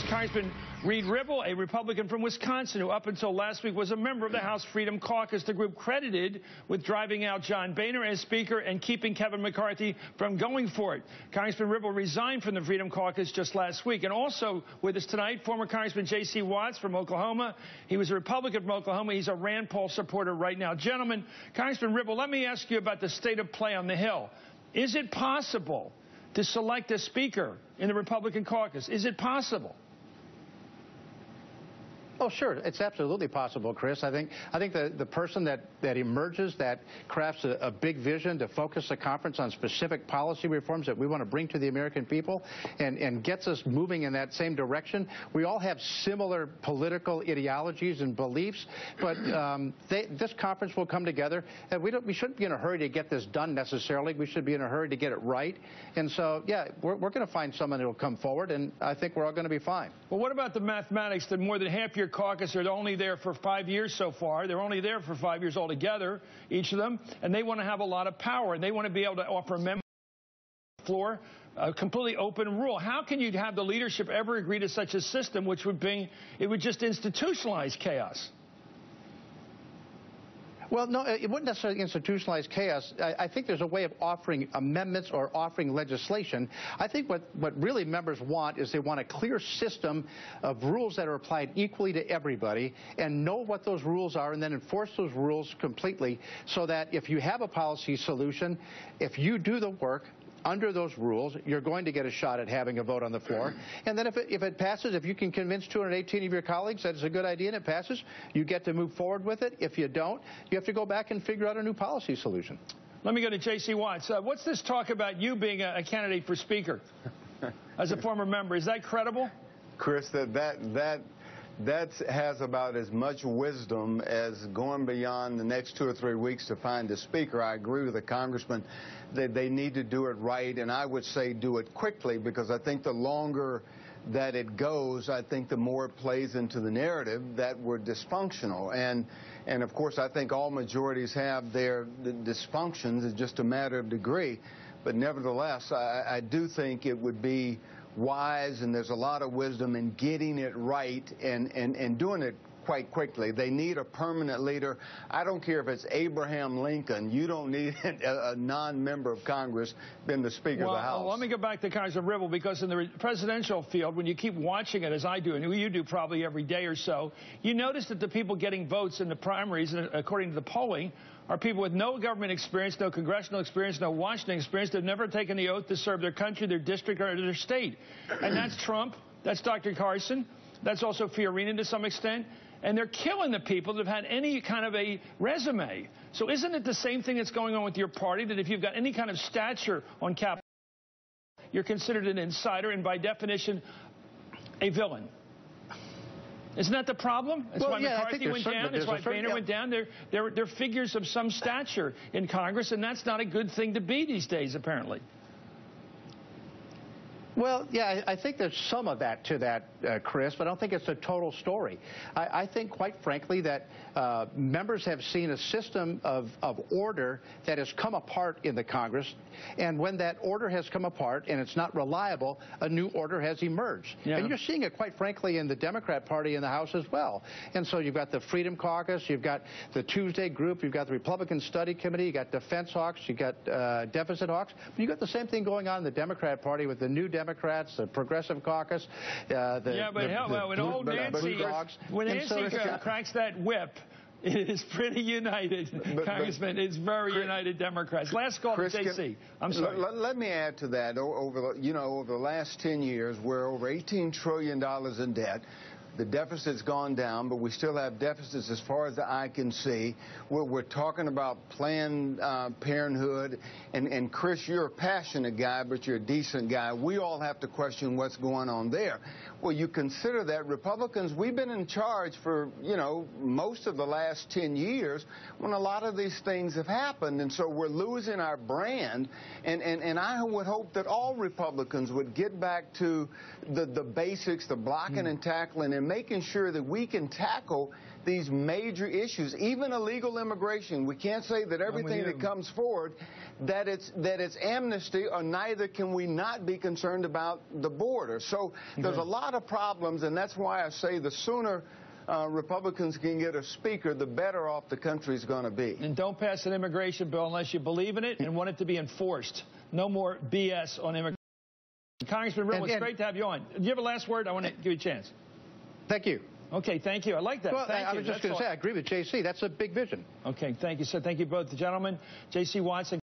Congressman Ribble, a Republican from Wisconsin, who up until last week was a member of the House Freedom Caucus, the group credited with driving out John Boehner as Speaker and keeping Kevin McCarthy from going for it. Congressman Ribble resigned from the Freedom Caucus just last week. And also with us tonight, former Congressman J.C. Watts from Oklahoma. He was a Republican from Oklahoma. He's a Rand Paul supporter right now. Gentlemen, Congressman Ribble, let me ask you about the state of play on the Hill. Is it possible to select a Speaker in the Republican caucus? Is it possible? Oh, sure. It's absolutely possible, Chris. I think the person that emerges, that crafts a big vision to focus the conference on specific policy reforms that we want to bring to the American people and gets us moving in that same direction. We all have similar political ideologies and beliefs, but this conference will come together. And we shouldn't be in a hurry to get this done necessarily. We should be in a hurry to get it right. And so, yeah, we're going to find someone that will come forward, and I think we're all going to be fine. Well, what about the mathematics that more than half your caucus are only there for 5 years so far? They're only there for 5 years altogether, each of them, and they want to have a lot of power, and they want to be able to offer amendments on the floor, a completely open rule. How can you have the leadership ever agree to such a system, which would be, it would just institutionalize chaos? Well, no, it wouldn't necessarily institutionalize chaos. I think there's a way of offering amendments or offering legislation. I think what really members want is they want a clear system of rules that are applied equally to everybody and know what those rules are and then enforce those rules completely so that if you have a policy solution, if you do the work under those rules, you're going to get a shot at having a vote on the floor. And then if it passes, if you can convince 218 of your colleagues that it's a good idea and it passes, you get to move forward with it. If you don't, you have to go back and figure out a new policy solution. Let me go to J.C. Watts. What's this talk about you being a candidate for Speaker as a former member? Is that credible? Chris, that has about as much wisdom as going beyond the next 2 or 3 weeks to find a Speaker. I agree with the Congressman that they need to do it right, and I would say do it quickly, because I think the longer that it goes, I think the more it plays into the narrative that we're dysfunctional. And of course, I think all majorities have their dysfunctions. It's just a matter of degree. But nevertheless, I do think it would be wise, and there's a lot of wisdom in getting it right and doing it quite quickly. They need a permanent leader. I don't care if it's Abraham Lincoln. You don't need a non-member of Congress being the Speaker of the House. Well, let me go back to Congressman Ribble, because in the presidential field, when you keep watching it, as I do, and you do probably every day or so, you notice that the people getting votes in the primaries, according to the polling, are people with no government experience, no congressional experience, no Washington experience. They've never taken the oath to serve their country, their district, or their state. And that's Trump. That's Dr. Carson. That's also Fiorina to some extent. And they're killing the people that have had any kind of a resume. So isn't it the same thing that's going on with your party, that if you've got any kind of stature on Capitol, you're considered an insider and by definition a villain? Isn't that the problem? That's why McCarthy went down. That's why Boehner went down. They're figures of some stature in Congress, and that's not a good thing to be these days, apparently. Well, yeah, I think there's some of that to that, Chris, but I don't think it's the total story. I think, quite frankly, that members have seen a system of order that has come apart in the Congress, and when that order has come apart and it's not reliable, a new order has emerged. Yeah. And you're seeing it, quite frankly, in the Democrat Party in the House as well. And so you've got the Freedom Caucus, you've got the Tuesday group, you've got the Republican Study Committee, you've got defense hawks, you've got deficit hawks, but you've got the same thing going on in the Democrat Party with the New Democrats, the Progressive Caucus, when old Nancy, when Nancy cracks that whip, it is pretty united, Congressman. It's very united Democrats. Last call to J.C. I'm sorry. Let me add to that. Over the last 10 years, we're over $18 trillion in debt. The deficit's gone down, but we still have deficits as far as the eye can see. We're talking about Planned Parenthood. And Chris, you're a passionate guy, but you're a decent guy. We all have to question what's going on there. Well, you consider that Republicans, we've been in charge for, most of the last 10 years when a lot of these things have happened. And so we're losing our brand. And I would hope that all Republicans would get back to the basics, the blocking and tackling, and making sure that we can tackle these major issues, even illegal immigration. We can't say that everything that comes forward, that it's amnesty, or neither can we not be concerned about the border. So there's a lot lot of problems, and that's why I say the sooner Republicans can get a speaker, the better off the country's going to be. And don't pass an immigration bill unless you believe in it and want it to be enforced. No more BS on immigration. Congressman Ribble, it's great to have you on. Do you have a last word? I want to give you a chance. Thank you. Okay, thank you. I like that. Well, thank you. I was just going to say, I agree with J.C. That's a big vision. Okay, thank you. So thank you both, the gentlemen. J.C. Watson.